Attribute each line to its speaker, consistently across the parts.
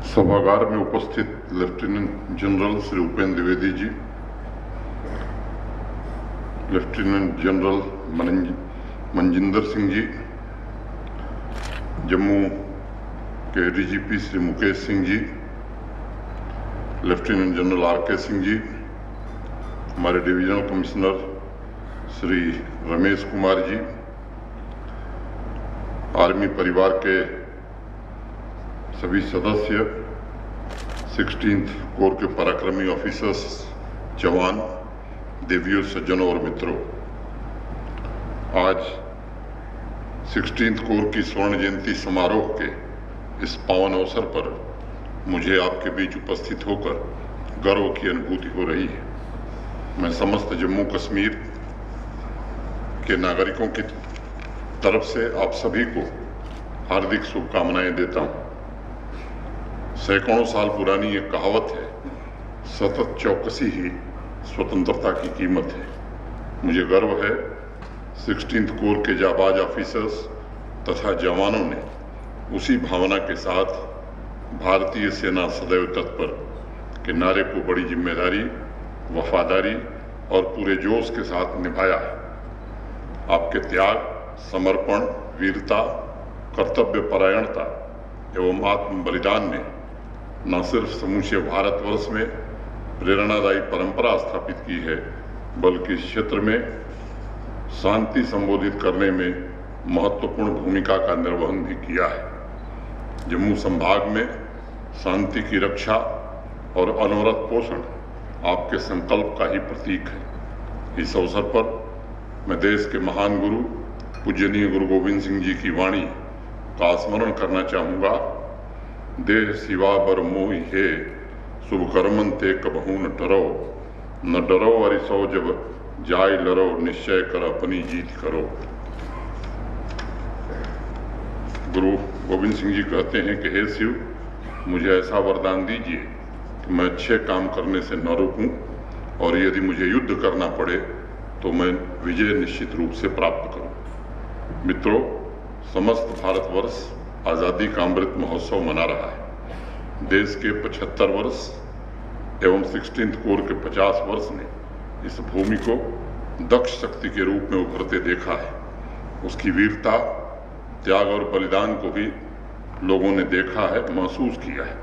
Speaker 1: सभागार में उपस्थित lieutenant general Shri Upendra Dwivedi ji, lieutenant general Manjinder Singh ji, Jammu के DGP Shri Mukesh Singh ji, lieutenant general R K. Singh ji, हमारे divisional commissioner Shri Ramesh Kumar ji, army परिवार के सभी सदस्य, 16th कोर के पराक्रमी ऑफिसर्स, जवान, देवियों, सज्जनों और मित्रों, आज 16th कोर की स्वर्ण जयंती समारोह के इस पावन अवसर पर मुझे आपके बीच उपस्थित होकर गर्व की अनुभूति हो रही है। मैं समस्त जम्मू कश्मीर के नागरिकों की तरफ से आप सभी को हार्दिक शुभकामनाएं देता हूं। सैकड़ों साल पुरानी एक कहावत है, सतत चौकसी ही स्वतंत्रता की कीमत है। मुझे गर्व है 16th कोर के जाबाज ऑफिसर्स तथा जवानों ने उसी भावना के साथ भारतीय सेना सदैव तत्पर के नारे को बड़ी जिम्मेदारी, वफादारी और पूरे जोश के साथ निभाया है। आपके त्याग, समर्पण, वीरता, कर्तव्य परायणता एवं आत्म बलिदान ने न सिर्फ समूचे भारतवर्ष में प्रेरणादायी परंपरा स्थापित की है, बल्कि इस क्षेत्र में शांति संबोधित करने में महत्वपूर्ण भूमिका का निर्वहन भी किया है। जम्मू संभाग में शांति की रक्षा और अनवरत पोषण आपके संकल्प का ही प्रतीक है। इस अवसर पर मैं देश के महान गुरु पूजनीय गुरु गोविंद सिंह जी की वाणी का स्मरण करना चाहूँगा। देह सिवा बर मोहि है, शुभ कर्मन ते कबहू न डरो, न डरो अरिसो जब जाय लरो, निश्चय कर अपनी जीत करो। गुरु गोविंद सिंह जी कहते हैं कि हे शिव, मुझे ऐसा वरदान दीजिए कि मैं अच्छे काम करने से न रुकूं और यदि मुझे युद्ध करना पड़े तो मैं विजय निश्चित रूप से प्राप्त करूं। मित्रों, समस्त भारतवर्ष आज़ादी का अमृत महोत्सव मना रहा है। देश के 75 वर्ष एवं 16th कोर के 50 वर्ष ने इस भूमि को दक्ष शक्ति के रूप में उभरते देखा है। उसकी वीरता, त्याग और बलिदान को भी लोगों ने देखा है, महसूस किया है।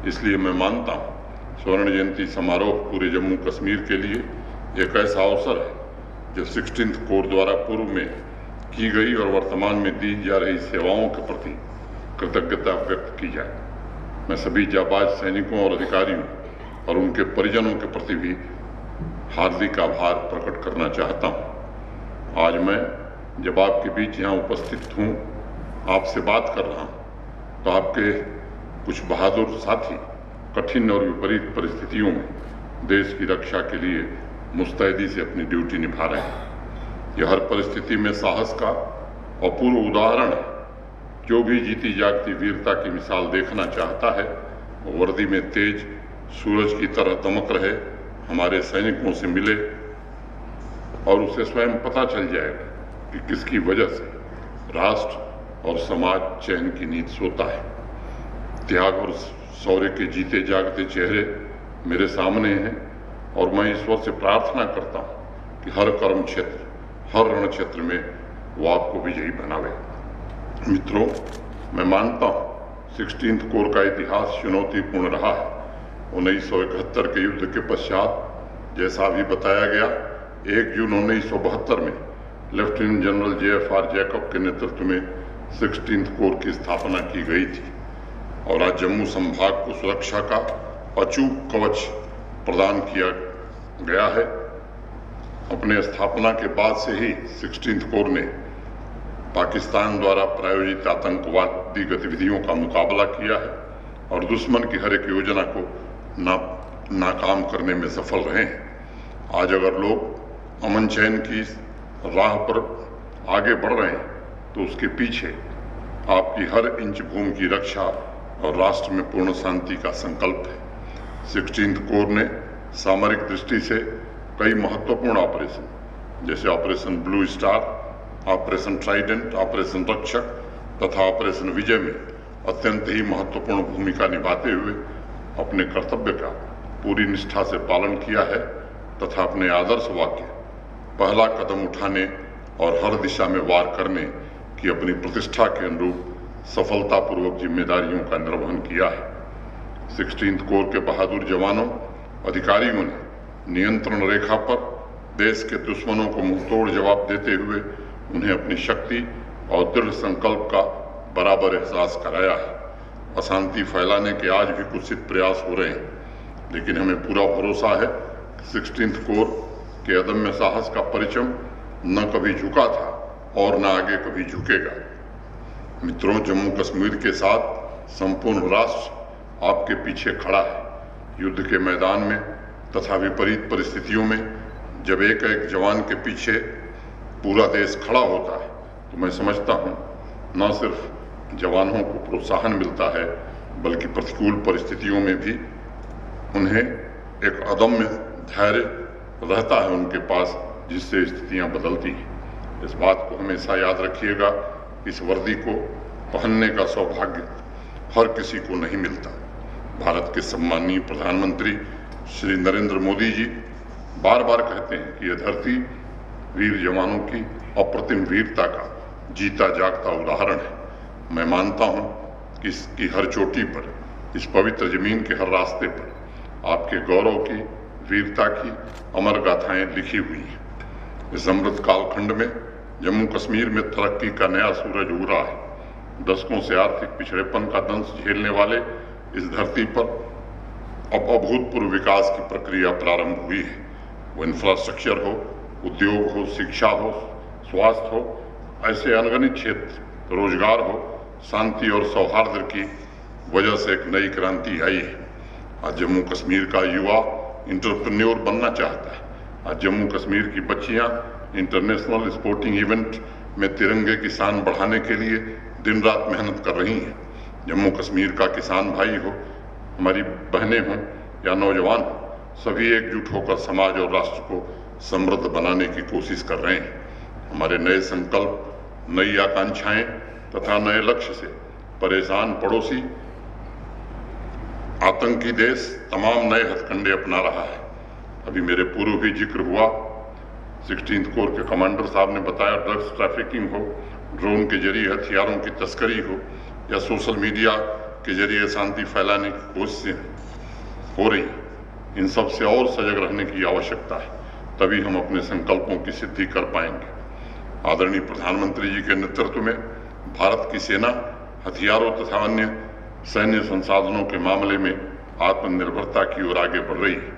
Speaker 1: इसलिए मैं मानता हूँ स्वर्ण जयंती समारोह पूरे जम्मू कश्मीर के लिए एक ऐसा अवसर है जो 16th कोर द्वारा पूर्व में की गई और वर्तमान में दी जा रही सेवाओं के प्रति कृतज्ञता व्यक्त की जाए। मैं सभी जाबाज सैनिकों और अधिकारियों और उनके परिजनों के प्रति भी हार्दिक आभार प्रकट करना चाहता हूँ। आज मैं जब आपके बीच यहाँ उपस्थित हूँ, आपसे बात कर रहा हूँ, तो आपके कुछ बहादुर साथी कठिन और विपरीत परिस्थितियों में देश की रक्षा के लिए मुस्तैदी से अपनी ड्यूटी निभा रहे हैं। यह हर परिस्थिति में साहस का अपूर्व उदाहरण है। जो भी जीती जागती वीरता की मिसाल देखना चाहता है, वो वर्दी में तेज सूरज की तरह दमक रहे हमारे सैनिकों से मिले और उसे स्वयं पता चल जाएगा कि किसकी वजह से राष्ट्र और समाज चैन की नींद सोता है। त्याग और शौर्य के जीते जागते चेहरे मेरे सामने हैं और मैं ईश्वर से प्रार्थना करता हूँ कि हर कर्म क्षेत्र, हर रण क्षेत्र में वो आपको विजयी बनावे। मित्रों, मैं मानता हूँ 16th कोर का इतिहास चुनौतीपूर्ण रहा है। 1971 के युद्ध के पश्चात, जैसा अभी बताया गया, 1 जून 1972 में लेफ्टिनेंट जनरल JFR जैकब के नेतृत्व में 16th कोर की स्थापना की गई थी और आज जम्मू संभाग को सुरक्षा का अचूक कवच प्रदान किया गया है। अपने स्थापना के बाद से ही 16th कोर ने पाकिस्तान द्वारा प्रायोजित आतंकवादी गतिविधियों का मुकाबला किया है और दुश्मन की हर एक योजना को नाकाम करने में सफल रहे हैं। आज अगर लोग अमन चैन की राह पर आगे बढ़ रहे हैं तो उसके पीछे आपकी हर इंच भूमि की रक्षा और राष्ट्र में पूर्ण शांति का संकल्प है। 16th कोर ने सामरिक दृष्टि से कई महत्वपूर्ण ऑपरेशन जैसे operation blue star, operation Trident, operation रक्षक तथा ऑपरेशन विजय में अत्यंत ही महत्वपूर्ण भूमिका निभाते हुए अपने कर्तव्य का पूरी निष्ठा से पालन किया है तथा अपने आदर्श वाक्य पहला कदम उठाने और हर दिशा में वार करने की अपनी प्रतिष्ठा के अनुरूप सफलतापूर्वक जिम्मेदारियों का निर्वहन किया है। 16th कोर के बहादुर जवानों अधिकारियों ने नियंत्रण रेखा पर देश के दुश्मनों को मुंहतोड़ जवाब देते हुए उन्हें अपनी शक्ति और दृढ़ संकल्प का बराबर एहसास कराया है। अशांति फैलाने के आज भी कुत्सित प्रयास हो रहे हैं, लेकिन हमें पूरा भरोसा है कि 16th कोर के अदम्य साहस का परिचम न कभी झुका था और न आगे कभी झुकेगा। मित्रों, जम्मू कश्मीर के साथ संपूर्ण राष्ट्र आपके पीछे खड़ा है। युद्ध के मैदान में तथा विपरीत परिस्थितियों में जब एक एक जवान के पीछे पूरा देश खड़ा होता है तो मैं समझता हूँ न सिर्फ जवानों को प्रोत्साहन मिलता है बल्कि प्रतिकूल परिस्थितियों में भी उन्हें एक अदम्य धैर्य रहता है उनके पास, जिससे स्थितियां बदलती हैं। इस बात को हमेशा याद रखिएगा। इस वर्दी को पहनने का सौभाग्य हर किसी को नहीं मिलता। भारत के सम्माननीय प्रधानमंत्री श्री नरेंद्र मोदी जी बार बार कहते हैं कि यह धरती वीर जवानों की अप्रतिम वीरता का जीता जागता उदाहरण है। मैं मानता हूं कि इसकी हर चोटी पर, इस पवित्र जमीन के हर रास्ते पर आपके गौरव की, वीरता की अमर गाथाएं लिखी हुई हैं। इस अमृत कालखंड में जम्मू कश्मीर में तरक्की का नया सूरज उग रहा है। दशकों से आर्थिक पिछड़ेपन का दंश झेलने वाले इस धरती पर अब अभूतपूर्व विकास की प्रक्रिया प्रारंभ हुई है। वो इंफ्रास्ट्रक्चर हो, उद्योग हो, शिक्षा हो, स्वास्थ्य हो, ऐसे अनगिनत क्षेत्र, रोजगार हो, शांति और सौहार्द की वजह से एक नई क्रांति आई है। आज जम्मू कश्मीर का युवा इंटरप्रेन्योर बनना चाहता है। आज जम्मू कश्मीर की बच्चियां इंटरनेशनल स्पोर्टिंग इवेंट में तिरंगे की शान बढ़ाने के लिए दिन रात मेहनत कर रही हैं। जम्मू कश्मीर का किसान भाई हो, हमारी बहनें हों या नौजवान हो, सभी एकजुट होकर समाज और राष्ट्र को समृद्ध बनाने की कोशिश कर रहे हैं। हमारे नए संकल्प, नई आकांक्षाएं तथा नए लक्ष्य से परेशान पड़ोसी आतंकी देश तमाम नए हथकंडे अपना रहा है। अभी मेरे पूर्व भी जिक्र हुआ, 16th कोर के कमांडर साहब ने बताया, ड्रग्स ट्रैफिकिंग हो, ड्रोन के जरिए हथियारों की तस्करी हो या सोशल मीडिया के जरिए शांति फैलाने की कोशिशें हो रही, इन सब से और सजग रहने की आवश्यकता है। तभी हम अपने संकल्पों की सिद्धि कर पाएंगे। आदरणीय प्रधानमंत्री जी के नेतृत्व में भारत की सेना हथियारों तथा अन्य सैन्य संसाधनों के मामले में आत्मनिर्भरता की ओर आगे बढ़ रही है।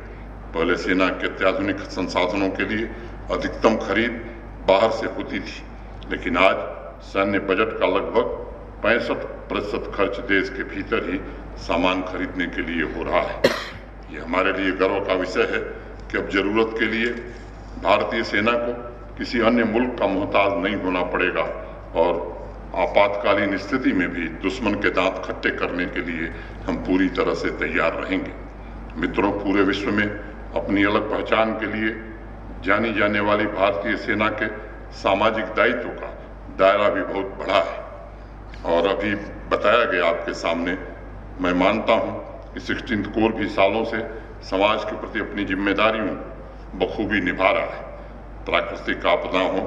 Speaker 1: पहले सेना के अत्याधुनिक संसाधनों के लिए अधिकतम खरीद बाहर से होती थी, लेकिन आज सैन्य बजट का लगभग 65% खर्च देश के भीतर ही सामान खरीदने के लिए हो रहा है। ये हमारे लिए गर्व का विषय है कि अब जरूरत के लिए भारतीय सेना को किसी अन्य मुल्क का मोहताज नहीं होना पड़ेगा और आपातकालीन स्थिति में भी दुश्मन के दांत खट्टे करने के लिए हम पूरी तरह से तैयार रहेंगे। मित्रों, पूरे विश्व में अपनी अलग पहचान के लिए जानी जाने वाली भारतीय सेना के सामाजिक दायित्व का दायरा भी बहुत बड़ा है और अभी बताया गया आपके सामने। मैं मानता हूं कि 16th कोर भी सालों से समाज के प्रति अपनी जिम्मेदारियों बखूबी निभा रहा है। प्राकृतिक आपदा हो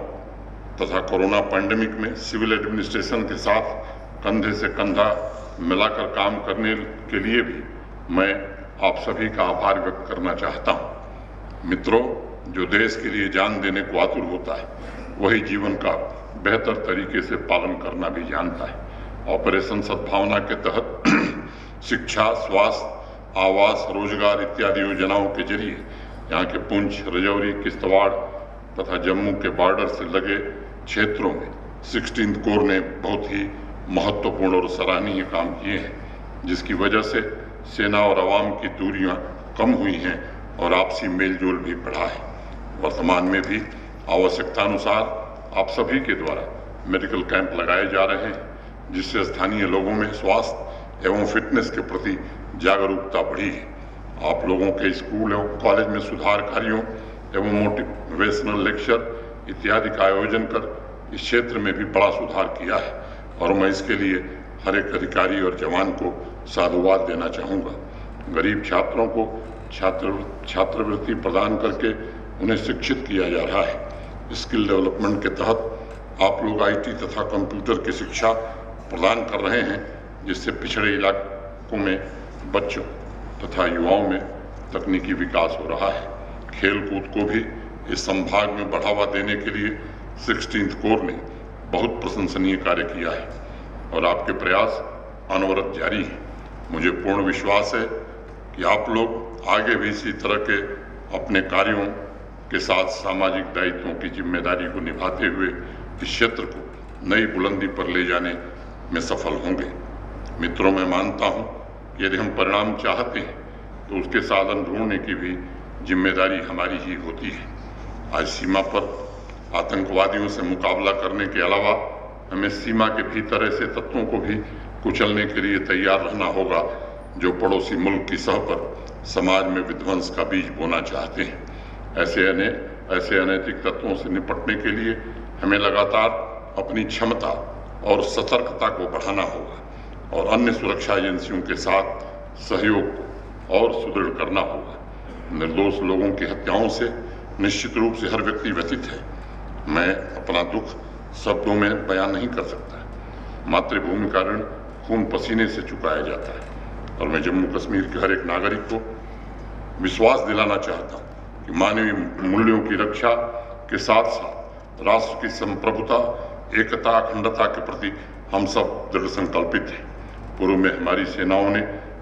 Speaker 1: तथा कोरोना पैंडेमिक में सिविल एडमिनिस्ट्रेशन के साथ कंधे से कंधा मिलाकर काम करने के लिए भी मैं आप सभी का आभार व्यक्त करना चाहता हूं। मित्रों, जो देश के लिए जान देने को आतुर होता है वही जीवन का बेहतर तरीके से पालन करना भी जानता है। ऑपरेशन सद्भावना के तहत शिक्षा, स्वास्थ्य, आवास, रोजगार इत्यादि योजनाओं के जरिए यहाँ के पुंछ, रजौरी, किश्तवाड़ तथा जम्मू के बॉर्डर से लगे क्षेत्रों में 16th कोर ने बहुत ही महत्वपूर्ण और सराहनीय काम किए हैं, जिसकी वजह से सेना और आवाम की दूरियां कम हुई हैं और आपसी मेलजोल भी बढ़ा है। वर्तमान में भी आवश्यकतानुसार आप सभी के द्वारा मेडिकल कैंप लगाए जा रहे हैं, जिससे स्थानीय लोगों में स्वास्थ्य एवं फिटनेस के प्रति जागरूकता बढ़ी है। आप लोगों के स्कूल एवं कॉलेज में सुधार कार्यों एवं मोटिवेशनल लेक्चर इत्यादि का आयोजन कर इस क्षेत्र में भी बड़ा सुधार किया है और मैं इसके लिए हर एक अधिकारी और जवान को साधुवाद देना चाहूँगा। गरीब छात्रों को छात्रवृत्ति प्रदान करके उन्हें शिक्षित किया जा रहा है। स्किल डेवलपमेंट के तहत आप लोग IT तथा कंप्यूटर की शिक्षा प्रदान कर रहे हैं, जिससे पिछड़े इलाकों में बच्चों तथा युवाओं में तकनीकी विकास हो रहा है। खेल कूद को भी इस संभाग में बढ़ावा देने के लिए 16th कोर ने बहुत प्रशंसनीय कार्य किया है और आपके प्रयास अनवरत जारी हैं। मुझे पूर्ण विश्वास है कि आप लोग आगे भी इसी तरह के अपने कार्यों के साथ सामाजिक दायित्वों की जिम्मेदारी को निभाते हुए इस क्षेत्र को नई बुलंदी पर ले जाने में सफल होंगे। मित्रों, मैं मानता हूं कि यदि हम परिणाम चाहते हैं तो उसके साधन ढूंढने की भी जिम्मेदारी हमारी ही होती है। आज सीमा पर आतंकवादियों से मुकाबला करने के अलावा हमें सीमा के भीतर ऐसे तत्वों को भी कुचलने के लिए तैयार रहना होगा जो पड़ोसी मुल्क की सह पर समाज में विध्वंस का बीज बोना चाहते हैं। ऐसे अनैतिक तत्वों से निपटने के लिए हमें लगातार अपनी क्षमता और सतर्कता को बढ़ाना होगा और अन्य सुरक्षा एजेंसियों के साथ सहयोग को और सुदृढ़ करना होगा। निर्दोष लोगों की हत्याओं से निश्चित रूप से हर व्यक्ति व्यथित है। मैं अपना दुख शब्दों में बयान नहीं कर सकता। मातृभूमि का ऋण खून पसीने से चुकाया जाता है और मैं जम्मू कश्मीर के हर एक नागरिक को विश्वास दिलाना चाहता हूँ कि मानवीय मूल्यों की रक्षा के साथ साथ राष्ट्र की संप्रभुता, एकता, अखंडता के प्रति हम सब दृढ़ संकल्पित हैं। पूर्व में हमारी सेनाओं ने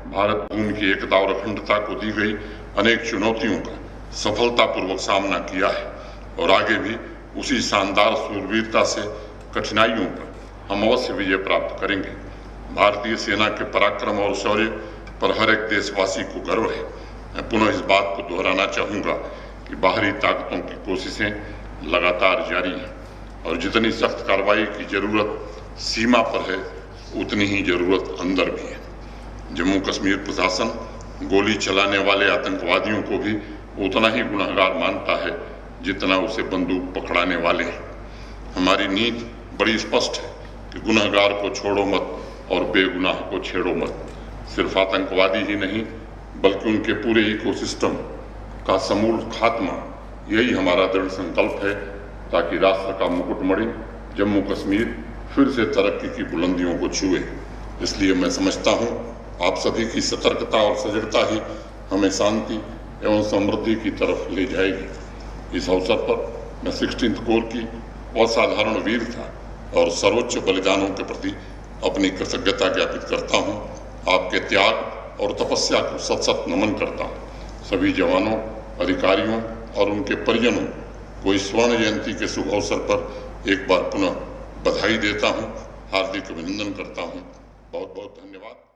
Speaker 1: भारत भूमि की एकता और अखंडता को दी गई अनेक चुनौतियों का सफलतापूर्वक सामना किया है और आगे भी उसी शानदार शूरवीरता से कठिनाइयों पर हम अवश्य विजय प्राप्त करेंगे। भारतीय सेना के पराक्रम और शौर्य पर हर एक देशवासी को गर्व है। मैं पुनः इस बात को दोहराना चाहूँगा कि बाहरी ताकतों की कोशिशें लगातार जारी हैं और जितनी सख्त कार्रवाई की जरूरत सीमा पर है, उतनी ही जरूरत अंदर भी है। जम्मू कश्मीर प्रशासन गोली चलाने वाले आतंकवादियों को भी उतना ही गुनहगार मानता है जितना उसे बंदूक पकड़ाने वाले हैं। हमारी नीति बड़ी स्पष्ट है कि गुनहगार को छोड़ो मत और बेगुनाह को छेड़ो मत। सिर्फ आतंकवादी ही नहीं बल्कि उनके पूरे इकोसिस्टम का समूल खात्मा, यही हमारा दृढ़ संकल्प है ताकि राष्ट्र का मुकुटमणि जम्मू कश्मीर फिर से तरक्की की बुलंदियों को छुए। इसलिए मैं समझता हूँ आप सभी की सतर्कता और सजगता ही हमें शांति एवं समृद्धि की तरफ ले जाएगी। इस अवसर पर मैं 16th कोर की असाधारण वीरता और सर्वोच्च बलिदानों के प्रति अपनी कृतज्ञता ज्ञापित करता हूँ। आपके त्याग और तपस्या को सत सत नमन करता हूँ। सभी जवानों, अधिकारियों और उनके परिजनों को इस स्वर्ण जयंती के शुभ अवसर पर एक बार पुनः बधाई देता हूँ, हार्दिक अभिनंदन करता हूँ। बहुत बहुत धन्यवाद।